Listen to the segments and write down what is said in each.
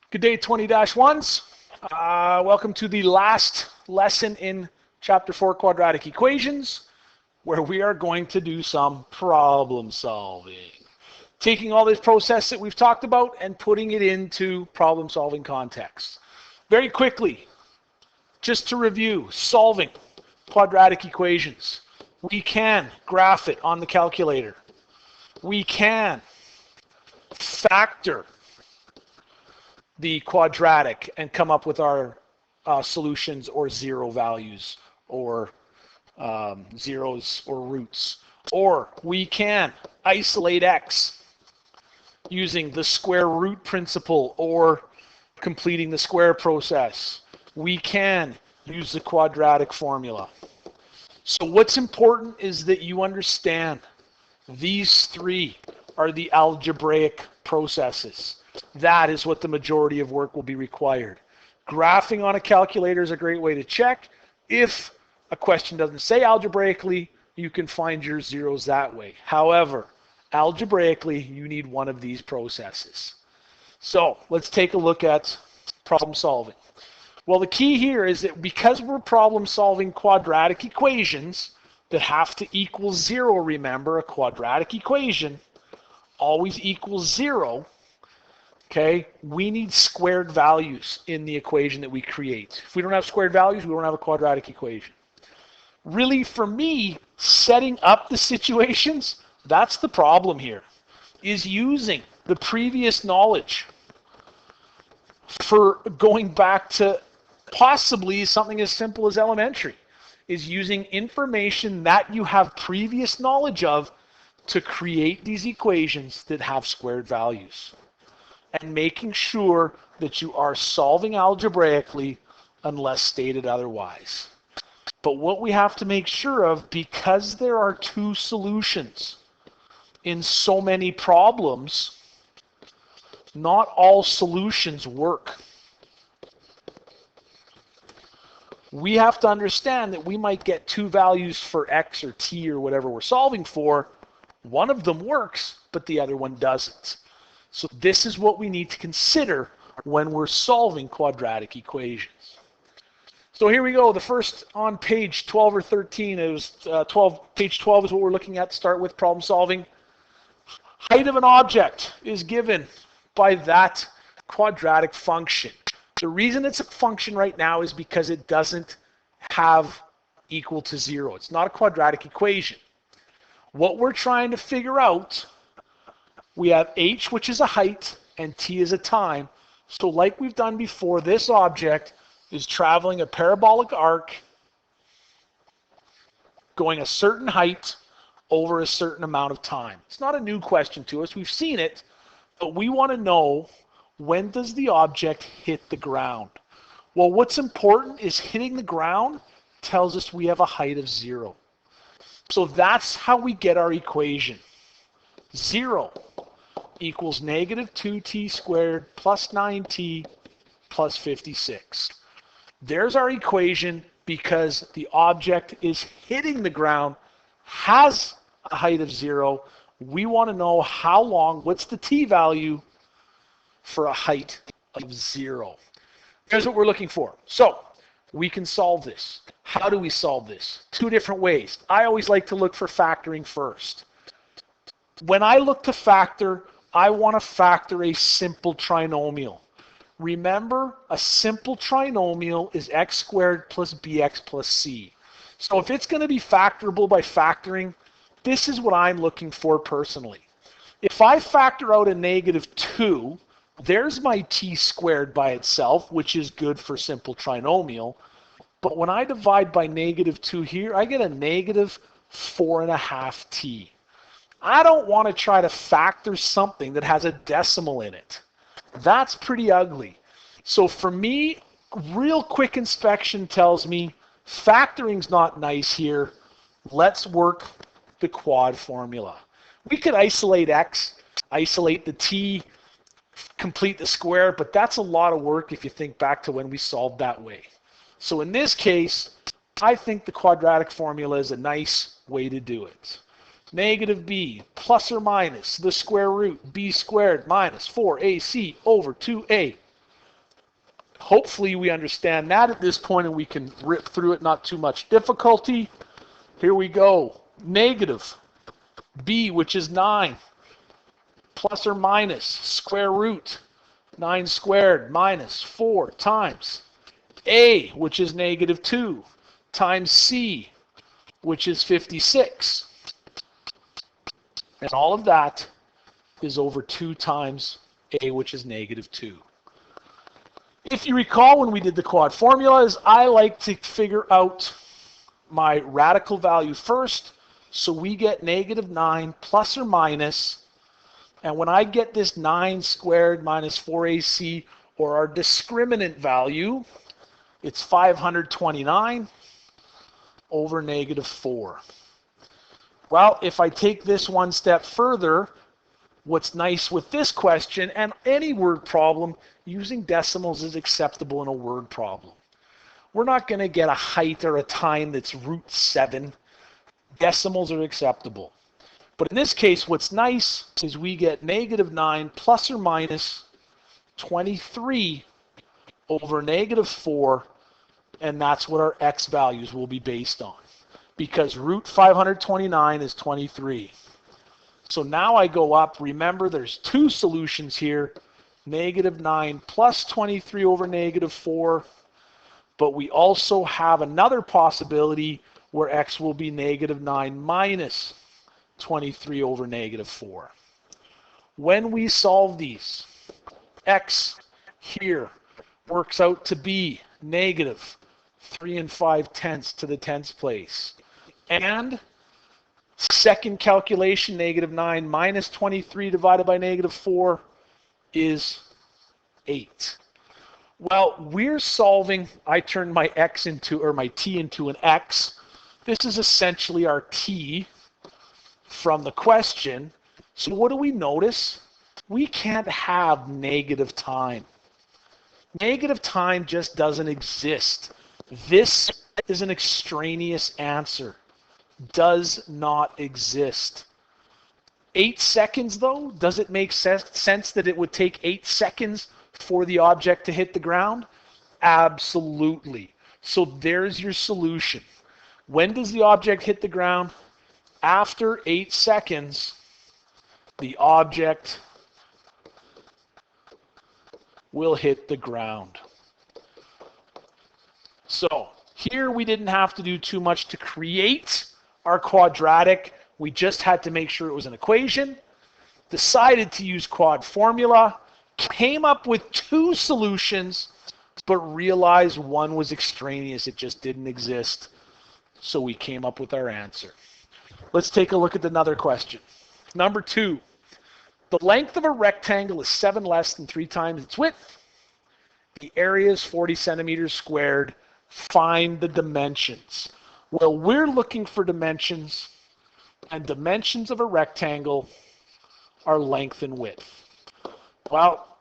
Good day, 20-1s. Welcome to the last lesson in Chapter 4, Quadratic Equations, where we are going to do some problem solving. Taking all this process that we've talked about and putting it into problem solving context. Very quickly, just to review, solving quadratic equations. We can graph it on the calculator. We can factor the quadratic and come up with our solutions or zero values or zeros or roots. Or we can isolate x using the square root principle or completing the square process. We can use the quadratic formula. So what's important is that you understand these three are the algebraic processes. That is what the majority of work will be required. Graphing on a calculator is a great way to check. If a question doesn't say algebraically, you can find your zeros that way. However, algebraically, you need one of these processes. So let's take a look at problem solving. Well, the key here is that because we're problem solving quadratic equations that have to equal zero, remember, a quadratic equation always equals zero. Okay, we need squared values in the equation that we create. If we don't have squared values, we don't have a quadratic equation. Really, for me, setting up the situations, that's the problem here, is using the previous knowledge for going back to possibly something as simple as elementary, is using information that you have previous knowledge of to create these equations that have squared values, and making sure that you are solving algebraically unless stated otherwise. But what we have to make sure of, because there are two solutions in so many problems, not all solutions work. We have to understand that we might get two values for x or t or whatever we're solving for. One of them works, but the other one doesn't. So this is what we need to consider when we're solving quadratic equations. So here we go. The first on page 12 or 13 is page 12 is what we're looking at to start with problem solving. Height of an object is given by that quadratic function. The reason it's a function right now is because it doesn't have equal to zero. It's not a quadratic equation. What we're trying to figure out, we have h, which is a height, and t is a time. So like we've done before, this object is traveling a parabolic arc going a certain height over a certain amount of time. It's not a new question to us. We've seen it, but we want to know, when does the object hit the ground? Well, what's important is hitting the ground tells us we have a height of 0. So that's how we get our equation. 0 equals negative 2t squared plus 9t plus 56. There's our equation because the object is hitting the ground, has a height of 0. We want to know how long, what's the t value for a height of 0. Here's what we're looking for. So we can solve this. How do we solve this? Two different ways. I always like to look for factoring first. When I look to factor, I want to factor a simple trinomial. Remember, a simple trinomial is x squared plus bx plus c. So if it's going to be factorable by factoring, this is what I'm looking for personally. If I factor out a negative 2, there's my t squared by itself, which is good for simple trinomial. But when I divide by negative 2 here, I get a negative 4.5t. I don't want to try to factor something that has a decimal in it. That's pretty ugly. So for me, real quick inspection tells me factoring's not nice here. Let's work the quad formula. We could isolate x, isolate the t, complete the square, but that's a lot of work if you think back to when we solved that way. So in this case, I think the quadratic formula is a nice way to do it. Negative b plus or minus the square root b squared minus 4ac over 2a Hopefully we understand that at this point and we can rip through it, not too much difficulty. Here we go. Negative b, which is 9, plus or minus square root 9 squared minus 4 times a, which is negative 2, times c, which is 56. And all of that is over 2 times a, which is negative 2. If you recall when we did the quad formulas, I like to figure out my radical value first. So we get negative 9 plus or minus. And when I get this 9 squared minus 4ac, or our discriminant value, it's 529 over negative 4. Well, if I take this one step further, what's nice with this question and any word problem, using decimals is acceptable in a word problem. We're not going to get a height or a time that's root 7. Decimals are acceptable. But in this case, what's nice is we get negative 9 plus or minus 23 over negative 4, and that's what our x values will be based on, because root 529 is 23. So now I go up. Remember, there's 2 solutions here, negative 9 plus 23 over negative 4, but we also have another possibility where x will be negative 9 minus 23 over negative 4. When we solve these, x here works out to be negative 3 5/10 to the 10th place. And second calculation, negative 9 minus 23 divided by negative 4 is 8. Well, we're solving, I turned my x into, or my t into an x. This is essentially our t from the question. So what do we notice? We can't have negative time. Negative time just doesn't exist. This is an extraneous answer. Does not exist. 8 seconds though, does it make sense that it would take 8 seconds for the object to hit the ground? Absolutely. So there's your solution. When does the object hit the ground? After 8 seconds, the object will hit the ground. So here we didn't have to do too much to create our quadratic. We just had to make sure it was an equation, decided to use quad formula, came up with 2 solutions, but realized one was extraneous. It just didn't exist. So we came up with our answer. Let's take a look at another question. Number 2. The length of a rectangle is 7 less than 3 times its width. The area is 40 centimeters squared. Find the dimensions. Well, we're looking for dimensions, and dimensions of a rectangle are length and width. Well,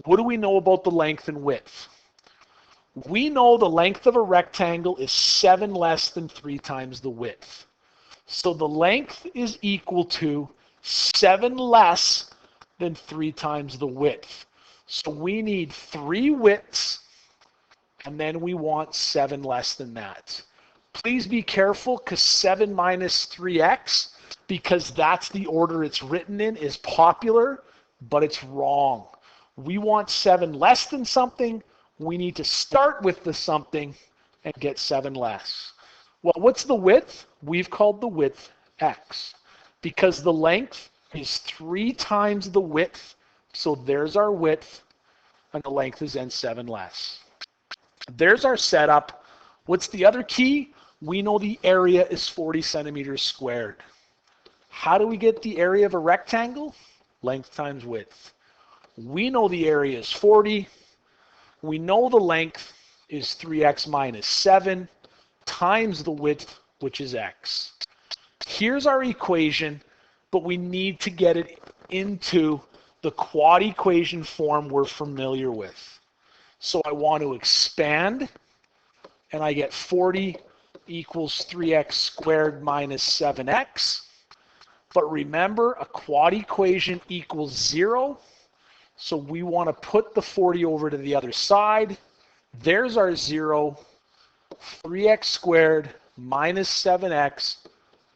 what do we know about the length and width? We know the length of a rectangle is 7 less than 3 times the width. So the length is equal to 7 less than 3 times the width. So we need 3 widths, and then we want 7 less than that. Please be careful, because 7 minus 3x, because that's the order it's written in, is popular, but it's wrong. We want 7 less than something. We need to start with the something and get 7 less. Well, what's the width? We've called the width x, because the length is 3 times the width. So there's our width, and the length is then 7 less. There's our setup. What's the other key? We know the area is 40 centimeters squared. How do we get the area of a rectangle? Length times width. We know the area is 40. We know the length is 3x minus 7 times the width, which is x. Here's our equation, but we need to get it into the quad equation form we're familiar with. So I want to expand, and I get 40 equals 3x squared minus 7x. But remember, a quad equation equals 0. So we want to put the 40 over to the other side. There's our 0. 3x squared minus 7x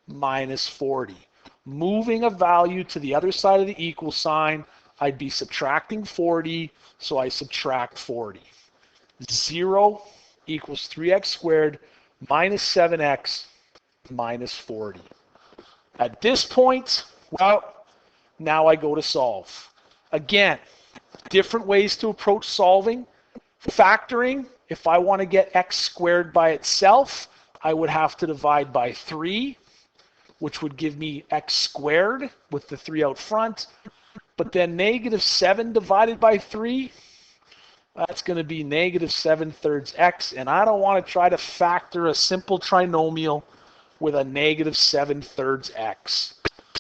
minus 40. Moving a value to the other side of the equal sign, I'd be subtracting 40, so I subtract 40. 0 equals 3x squared minus 7x minus 40. At this point, well, now I go to solve. Again, different ways to approach solving. Factoring, if I want to get x squared by itself, I would have to divide by 3, which would give me x squared with the 3 out front. But then negative 7 divided by 3, that's going to be negative 7/3 x. And I don't want to try to factor a simple trinomial with a negative 7/3 x.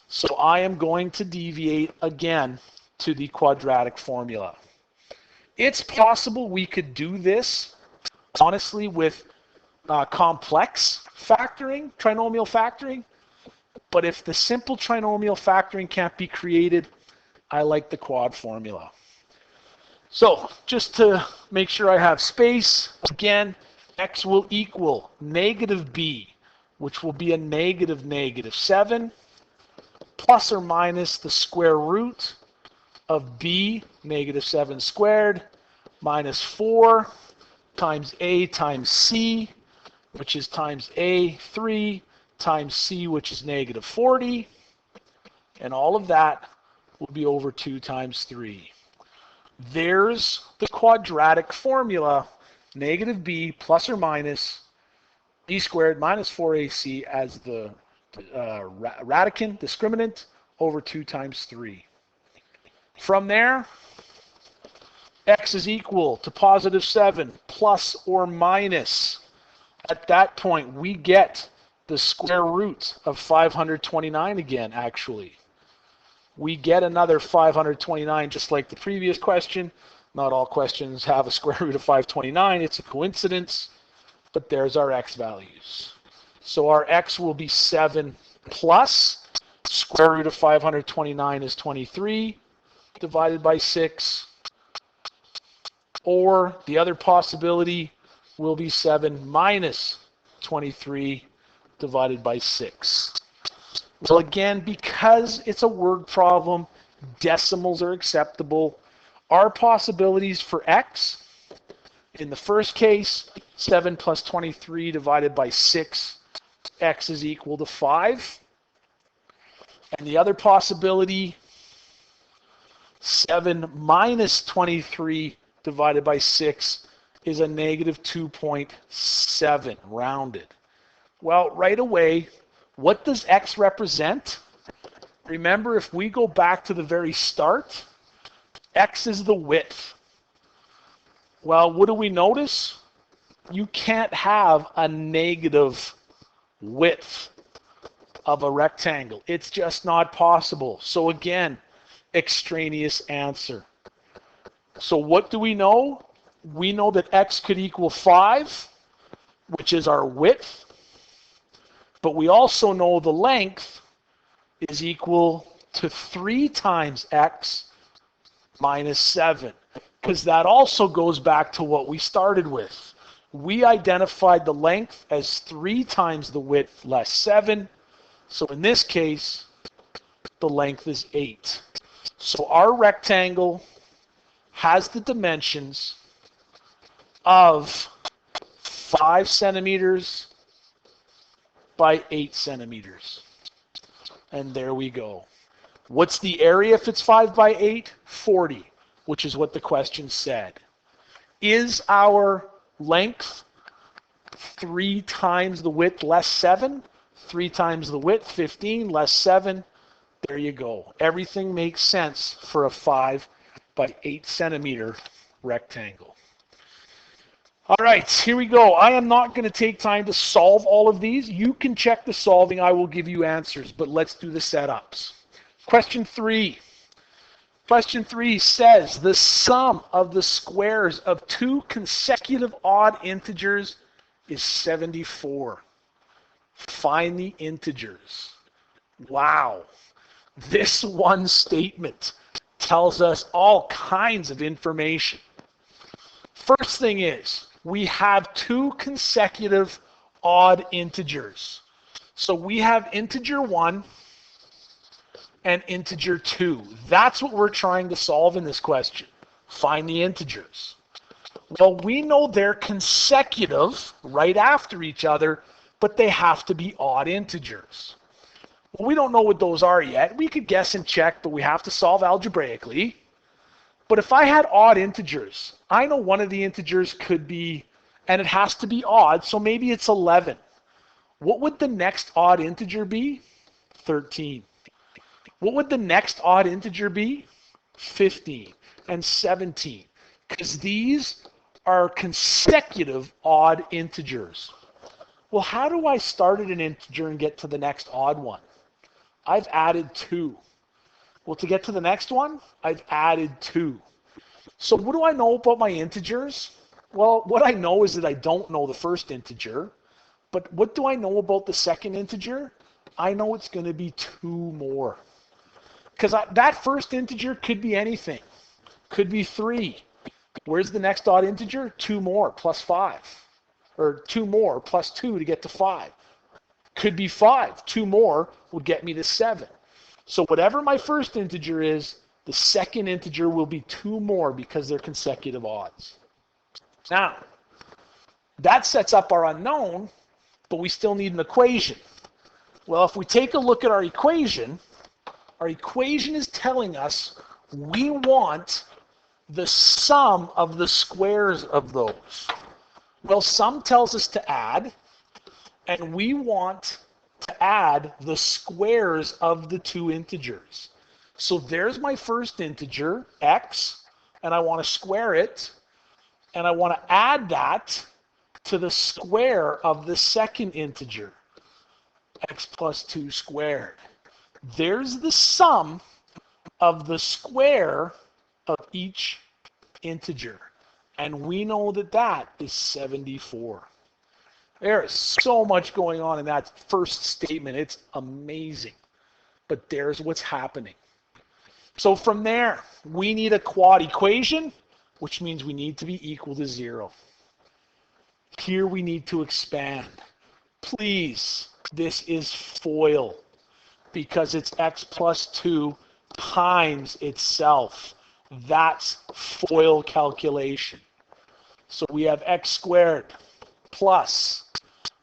So I am going to deviate again to the quadratic formula. It's possible we could do this, honestly, with complex factoring, trinomial factoring. But if the simple trinomial factoring can't be created, I like the quad formula. So just to make sure I have space, again, x will equal negative b, which will be a negative 7, plus or minus the square root of b, negative 7 squared, minus 4 times a times c, which is times a, 3, times c, which is negative 40. And all of that will be over 2 times 3. There's the quadratic formula, negative b plus or minus b squared minus 4ac as the radicand, discriminant, over 2 times 3. From there, x is equal to positive 7 plus or minus. At that point, we get the square root of 529 again, actually. We get another 529 just like the previous question. Not all questions have a square root of 529. It's a coincidence, but there's our x values. So our x will be 7 plus square root of 529 is 23 divided by 6. Or the other possibility will be 7 minus 23 divided by 6. Well, again, because it's a word problem, decimals are acceptable. Our possibilities for x, in the first case, 7 plus 23 divided by 6, x is equal to 5. And the other possibility, 7 minus 23 divided by 6 is a negative 2.7, rounded. Well, right away, what does x represent? Remember, if we go back to the very start, x is the width. Well, what do we notice? You can't have a negative width of a rectangle. It's just not possible. So again, extraneous answer. So what do we know? We know that x could equal 5, which is our width. But we also know the length is equal to 3 times x minus 7. Because that also goes back to what we started with. We identified the length as 3 times the width less 7. So in this case, the length is 8. So our rectangle has the dimensions of 5 centimeters by 8 centimeters. And there we go. What's the area if it's 5 by 8? 40, which is what the question said. Is our length 3 times the width less 7? 3 times the width, 15, less 7. There you go. Everything makes sense for a 5 by 8 centimeter rectangle. All right, here we go. I am not going to take time to solve all of these. You can check the solving. I will give you answers, but let's do the setups. Question 3. Question 3 says the sum of the squares of 2 consecutive odd integers is 74. Find the integers. Wow. This one statement tells us all kinds of information. First thing is, we have two consecutive odd integers. So we have integer 1 and integer 2. That's what we're trying to solve in this question. Find the integers. Well, we know they're consecutive right after each other, but they have to be odd integers. Well, we don't know what those are yet. We could guess and check, but we have to solve algebraically. But if I had odd integers, I know one of the integers could be, and it has to be odd, so maybe it's 11. What would the next odd integer be? 13. What would the next odd integer be? 15 and 17. Because these are consecutive odd integers. Well, how do I start at an integer and get to the next odd one? I've added 2. Well, to get to the next one, I've added 2. So what do I know about my integers? Well, what I know is that I don't know the first integer. But what do I know about the second integer? I know it's going to be 2 more. Because that first integer could be anything. Could be 3. Where's the next odd integer? 2 more plus 5. Or 2 more plus 2 to get to 5. Could be 5. 2 more would get me to 7. So whatever my first integer is, the second integer will be 2 more because they're consecutive odds. Now, that sets up our unknown, but we still need an equation. Well, if we take a look at our equation is telling us we want the sum of the squares of those. Well, sum tells us to add, and we want to add the squares of the two integers. So there's my first integer, x, and I want to square it, and I want to add that to the square of the second integer, x plus 2 squared. There's the sum of the square of each integer. And we know that that is 74. There is so much going on in that first statement. It's amazing. But there's what's happening. So from there, we need a quad equation, which means we need to be equal to 0. Here we need to expand. Please, this is FOIL because it's x plus 2 times itself. That's FOIL calculation. So we have x squared plus,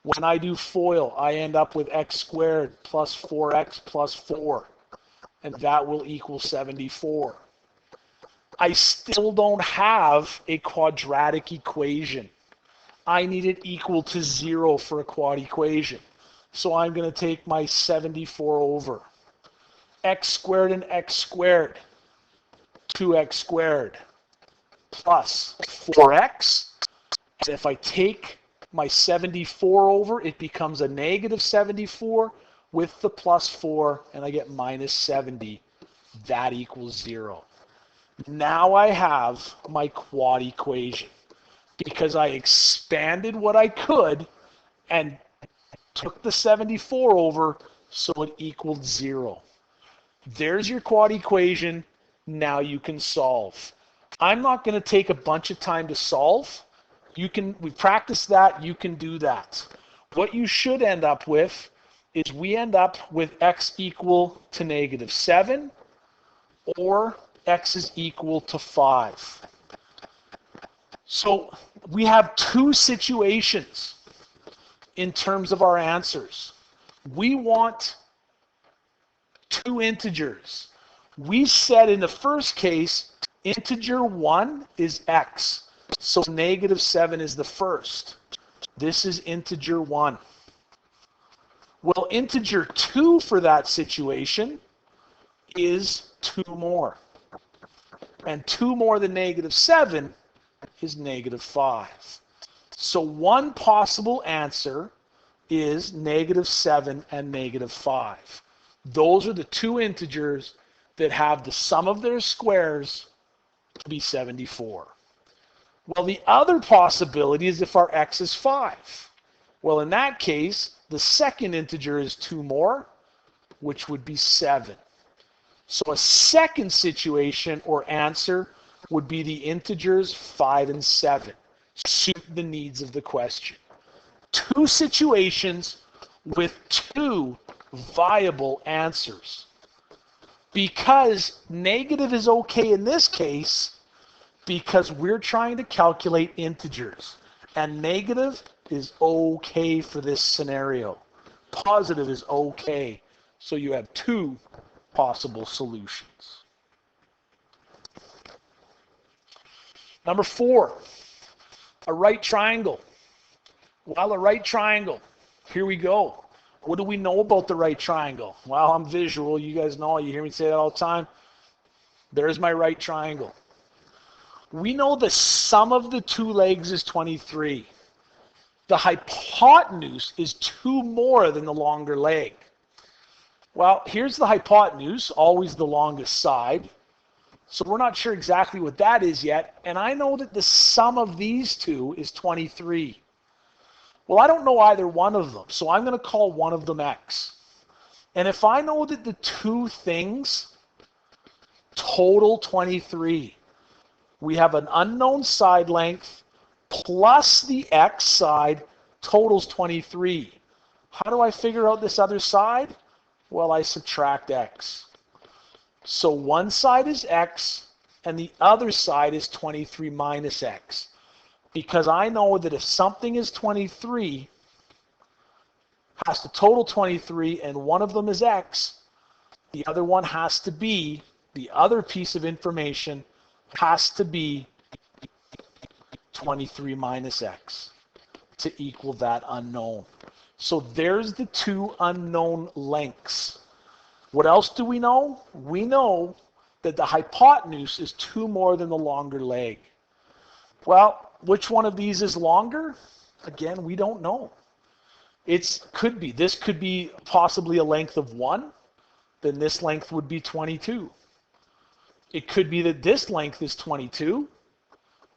when I do FOIL, I end up with x squared plus 4x plus 4. And that will equal 74. I still don't have a quadratic equation. I need it equal to 0 for a quad equation. So I'm going to take my 74 over. X squared and x squared. 2x squared plus 4x. And if I take my 74 over, it becomes a negative 74 with the plus 4, and I get minus 70. That equals 0. Now I have my quad equation because I expanded what I could and took the 74 over, so it equaled 0. There's your quad equation. Now you can solve. I'm not going to take a bunch of time to solve. We practiced that. You can do that. What you should end up with is we end up with x equal to negative 7 or x is equal to 5. So we have two situations in terms of our answers. We want two integers. We said in the first case, integer 1 is x. So negative 7 is the first. This is integer 1. Well, integer 2 for that situation is 2 more. And 2 more than negative 7 is negative 5. So one possible answer is negative 7 and negative 5. Those are the two integers that have the sum of their squares to be 74. Well, the other possibility is if our x is 5. Well, in that case, the second integer is 2 more, which would be 7. So a second situation or answer would be the integers 5 and 7. Suit the needs of the question. Two situations with two viable answers. Because negative is okay in this case, because we're trying to calculate integers. And negative is okay for this scenario. Positive is okay. So you have two possible solutions. Number 4, a right triangle. Well, a right triangle. Here we go. What do we know about the right triangle? Well, I'm visual. You guys know. You hear me say that all the time. There's my right triangle. We know the sum of the two legs is 23. The hypotenuse is 2 more than the longer leg. Well, here's the hypotenuse, always the longest side. So we're not sure exactly what that is yet. And I know that the sum of these two is 23. Well, I don't know either one of them, so I'm going to call one of them x. And if I know that the two things total 23, we have an unknown side length plus the x side totals 23. How do I figure out this other side? Well, I subtract x. So one side is x and the other side is 23 minus x. Because I know that if something is 23, has to total 23, and one of them is x, the other one has to be, the other piece of information has to be 23 minus x to equal that unknown. So there's the two unknown lengths. What else do we know? We know that the hypotenuse is 2 more than the longer leg. Well, which one of these is longer? Again, we don't know. This could be possibly a length of 1. Then this length would be 22. It could be that this length is 22.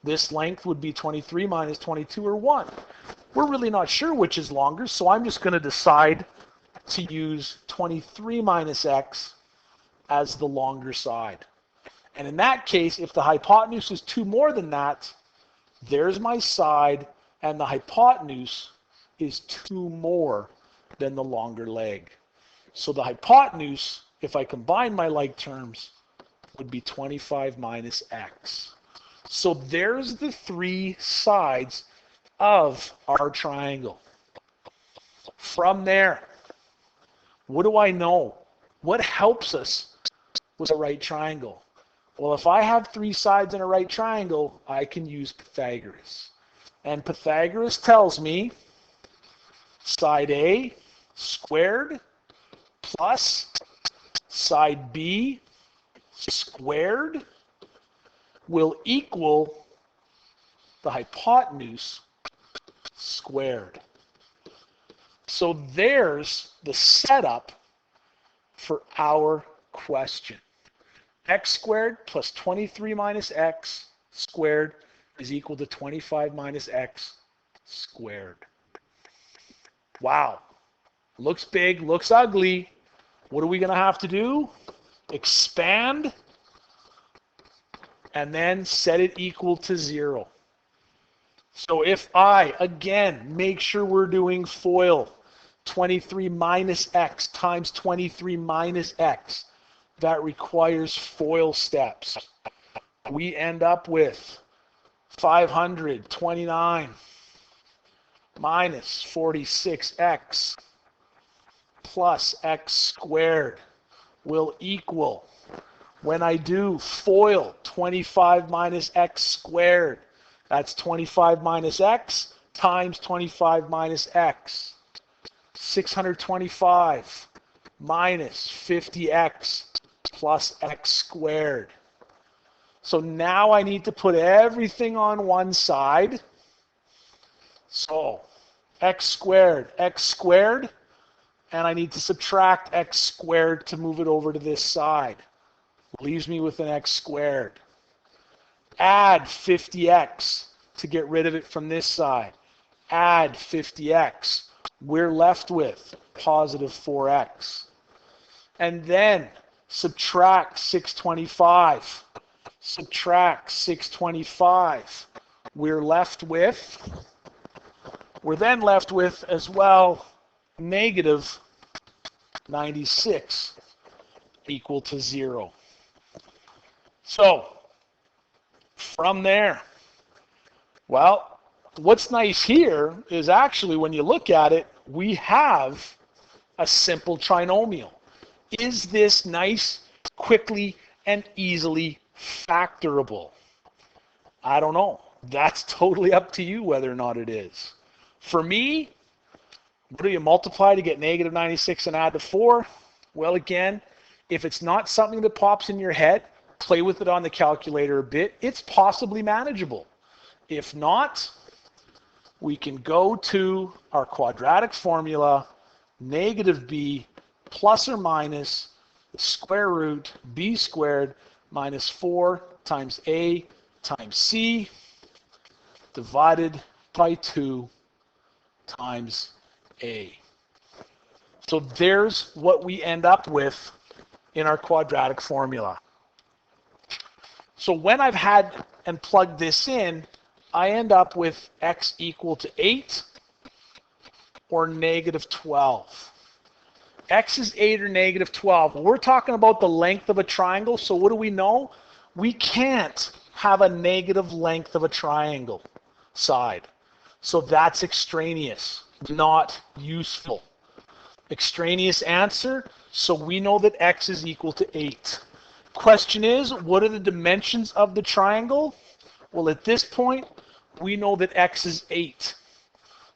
This length would be 23 minus 22 or 1. We're really not sure which is longer, so I'm just going to decide to use 23 minus x as the longer side. And in that case, if the hypotenuse is 2 more than that, there's my side, and the hypotenuse is 2 more than the longer leg. So the hypotenuse, if I combine my like terms, would be 25 minus x. So there's the 3 sides of our triangle. From there, what do I know? What helps us with a right triangle? Well, if I have 3 sides in a right triangle, I can use Pythagoras. And Pythagoras tells me side A squared plus side B squared will equal the hypotenuse squared. So there's the setup for our question. X squared plus 23 minus x squared is equal to 25 minus x squared. Wow. Looks big, looks ugly. What are we going to have to do? Expand and then set it equal to 0. So if I, again, make sure we're doing FOIL, 23 minus x times 23 minus x, that requires FOIL steps. We end up with 529 minus 46x plus x squared will equal, when I do FOIL 25 minus x squared, that's 25 minus x times 25 minus x. 625 minus 50x plus x squared. So now I need to put everything on one side. So x squared, and I need to subtract x squared to move it over to this side. Leaves me with an x squared. Add 50x to get rid of it from this side. Add 50x. We're left with positive 4x. And then Subtract 625. Subtract 625. We're then left with as well negative 96 equal to 0. So from there, well, what's nice here is actually when you look at it, we have a simple trinomial. Is this nice, quickly, and easily factorable? I don't know. That's totally up to you whether or not it is. For me, what do you multiply to get negative 96 and add to 4? Well, again, if it's not something that pops in your head, play with it on the calculator a bit. It's possibly manageable. If not, we can go to our quadratic formula, negative b plus or minus the square root b squared minus 4 times a times c divided by 2 times a. So there's what we end up with in our quadratic formula. So when I've had and plugged this in, I end up with x equal to 8 or negative 12. X is 8 or negative 12. We're talking about the length of a triangle, so what do we know? We can't have a negative length of a triangle side. So that's extraneous, not useful. Extraneous answer, so we know that x is equal to 8. Question is, what are the dimensions of the triangle? Well, at this point, we know that x is 8.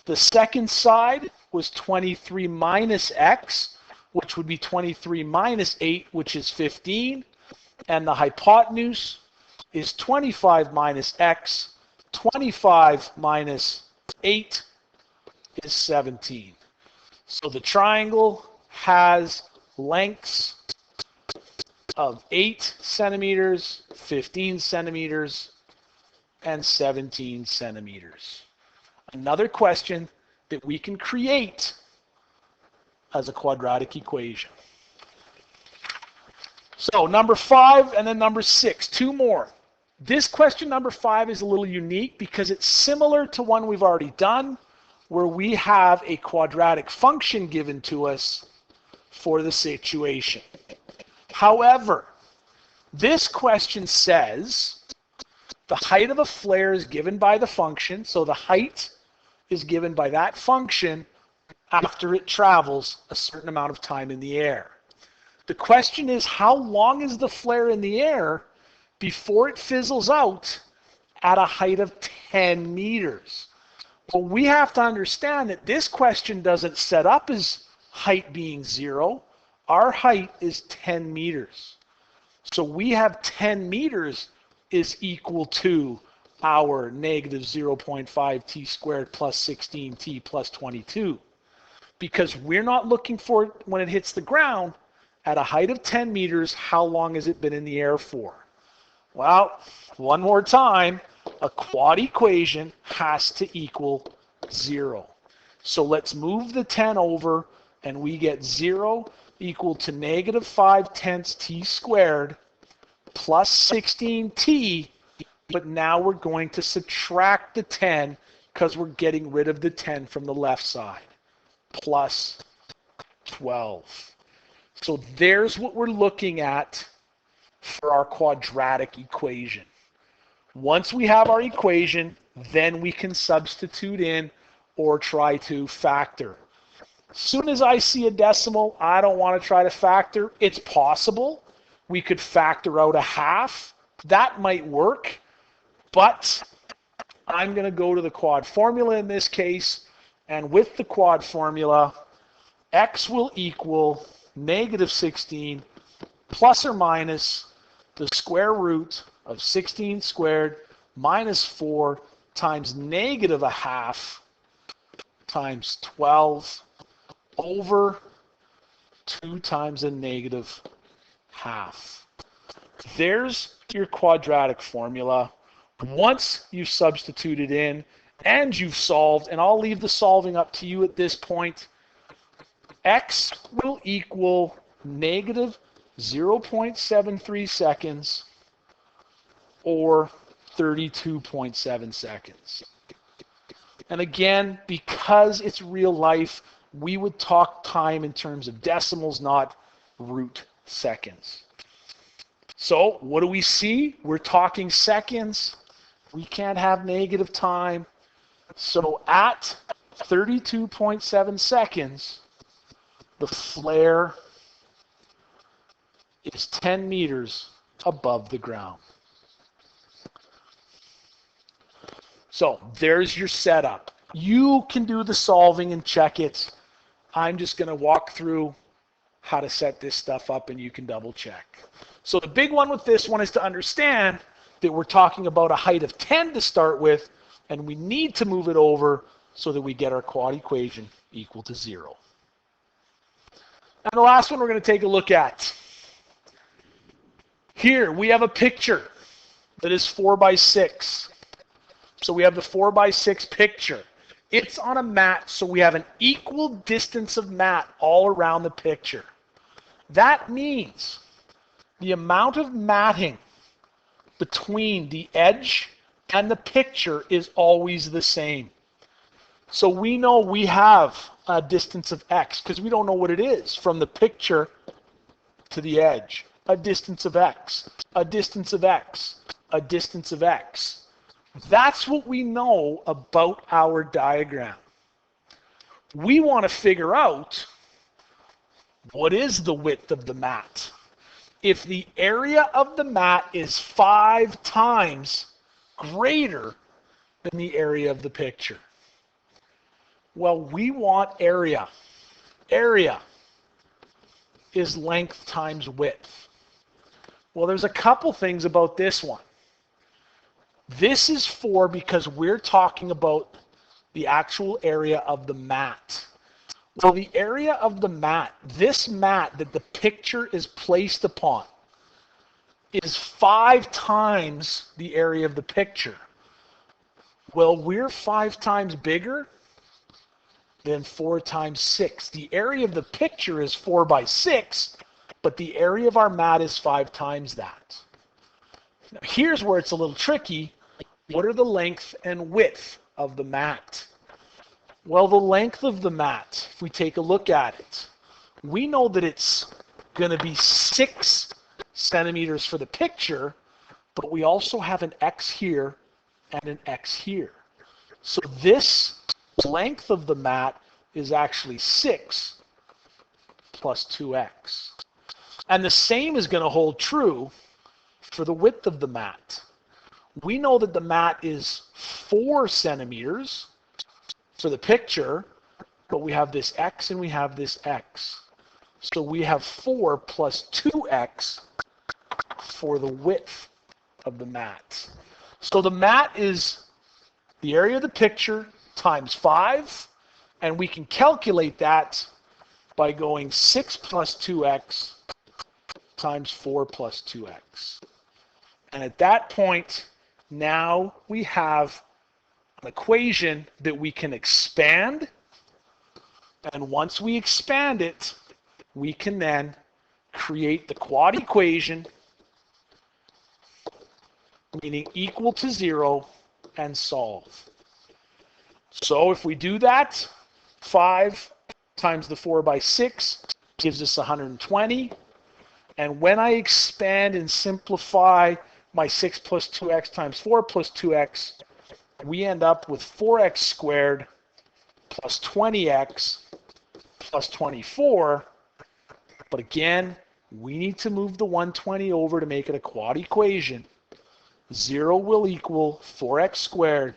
The second side was 23 minus x, which would be 23 minus 8, which is 15. And the hypotenuse is 25 minus x. 25 minus 8 is 17. So the triangle has lengths of 8 centimeters, 15 centimeters, and 17 centimeters. Another question that we can create as a quadratic equation. So number 5 and then number 6, 2 more. This question number 5 is a little unique because it's similar to one we've already done, where we have a quadratic function given to us for the situation. However, this question says the height of a flare is given by the function, so the height is given by that function after it travels a certain amount of time in the air. The question is, how long is the flare in the air before it fizzles out at a height of 10 meters? Well, we have to understand that this question doesn't set up as height being 0. Our height is 10 meters. So we have 10 meters is equal to our negative 0.5 t squared plus 16t plus 22. Because we're not looking for it when it hits the ground. At a height of 10 meters, how long has it been in the air for? Well, one more time, a quad equation has to equal 0. So let's move the 10 over, and we get 0 equal to negative 5/10 t squared plus 16t, but now we're going to subtract the 10 because we're getting rid of the 10 from the left side, plus 12. So there's what we're looking at for our quadratic equation. Once we have our equation, then we can substitute in or try to factor. As soon as I see a decimal, I don't want to try to factor. It's possible. We could factor out a half. That might work, but I'm going to go to the quad formula in this case, and with the quad formula, x will equal negative 16 plus or minus the square root of 16 squared minus 4 times negative a half times 12 over 2 times a negative half. There's your quadratic formula. Once you've substituted in and you've solved, and I'll leave the solving up to you at this point, x will equal negative 0.73 seconds or 32.7 seconds. And again, because it's real life, we would talk time in terms of decimals, not root seconds. So what do we see? We're talking seconds. We can't have negative time. So at 32.7 seconds, the flare is 10 meters above the ground. So there's your setup. You can do the solving and check it. I'm just going to walk through how to set this stuff up and you can double check. So the big one with this one is to understand that we're talking about a height of 10 to start with, and we need to move it over so that we get our quad equation equal to 0. And the last one we're going to take a look at. Here we have a picture that is 4 by 6. So we have the 4 by 6 picture. It's on a mat, so we have an equal distance of mat all around the picture. That means the amount of matting between the edge and the picture is always the same. So we know we have a distance of x because we don't know what it is from the picture to the edge. A distance of x, a distance of x, a distance of x. That's what we know about our diagram. We want to figure out what is the width of the mat. If the area of the mat is 5 times greater than the area of the picture. Well, we want area. Area is length times width. Well, there's a couple things about this one. This is 4 because we're talking about the actual area of the mat. Well, the area of the mat, this mat that the picture is placed upon, is 5 times the area of the picture. Well, we're 5 times bigger than 4 times 6. The area of the picture is 4 by 6, but the area of our mat is 5 times that. Now, here's where it's a little tricky. What are the length and width of the mat? Well, the length of the mat, if we take a look at it, we know that it's going to be 6 centimeters for the picture, but we also have an X here and an X here. So this length of the mat is actually 6 plus 2x. And the same is going to hold true for the width of the mat. We know that the mat is 4 centimeters for the picture, but we have this x and we have this x. So we have 4 plus 2x for the width of the mat. So the mat is the area of the picture times 5, and we can calculate that by going 6 plus 2x times 4 plus 2x. And at that point, now we have an equation that we can expand, and once we expand it, we can then create the quad equation, meaning equal to 0, and solve. So if we do that, 5 times the 4 by 6 gives us 120, and when I expand and simplify my 6 plus 2x times 4 plus 2x, we end up with 4x squared plus 20x plus 24. But again, we need to move the 120 over to make it a quad equation. 0 will equal 4x squared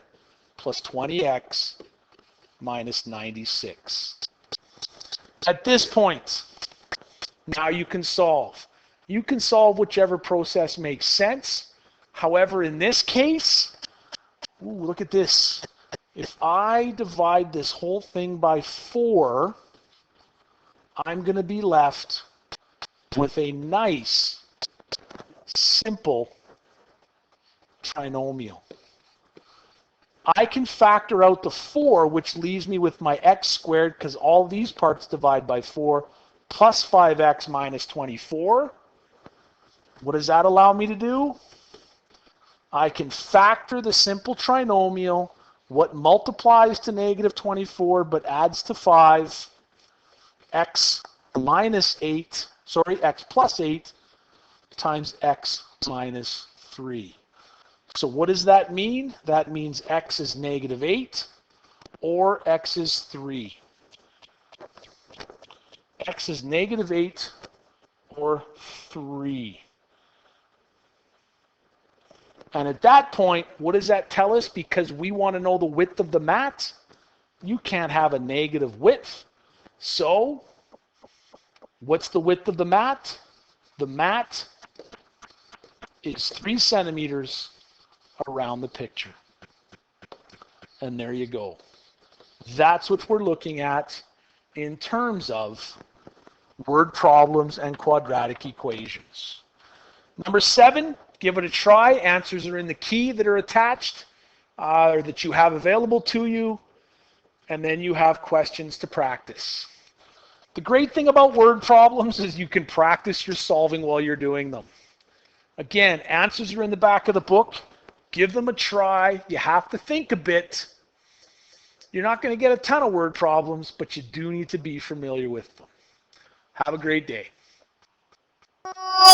plus 20x minus 96. At this point, now you can solve. You can solve whichever process makes sense. However, in this case, look at this. If I divide this whole thing by 4, I'm going to be left with a nice, simple trinomial. I can factor out the 4, which leaves me with my x squared, because all these parts divide by 4, plus 5x minus 24. What does that allow me to do? I can factor the simple trinomial, what multiplies to negative 24 but adds to 5, x minus 8, sorry, x plus 8 times x minus 3. So what does that mean? That means x is negative 8 or x is 3. X is negative 8 or 3. And at that point, what does that tell us? Because we want to know the width of the mat, you can't have a negative width. So, what's the width of the mat? The mat is 3 centimeters around the picture. And there you go. That's what we're looking at in terms of word problems and quadratic equations. Number 7, give it a try. Answers are in the key that are attached or that you have available to you. And then you have questions to practice. The great thing about word problems is you can practice your solving while you're doing them. Again, answers are in the back of the book. Give them a try. You have to think a bit. You're not going to get a ton of word problems, but you do need to be familiar with them. Have a great day.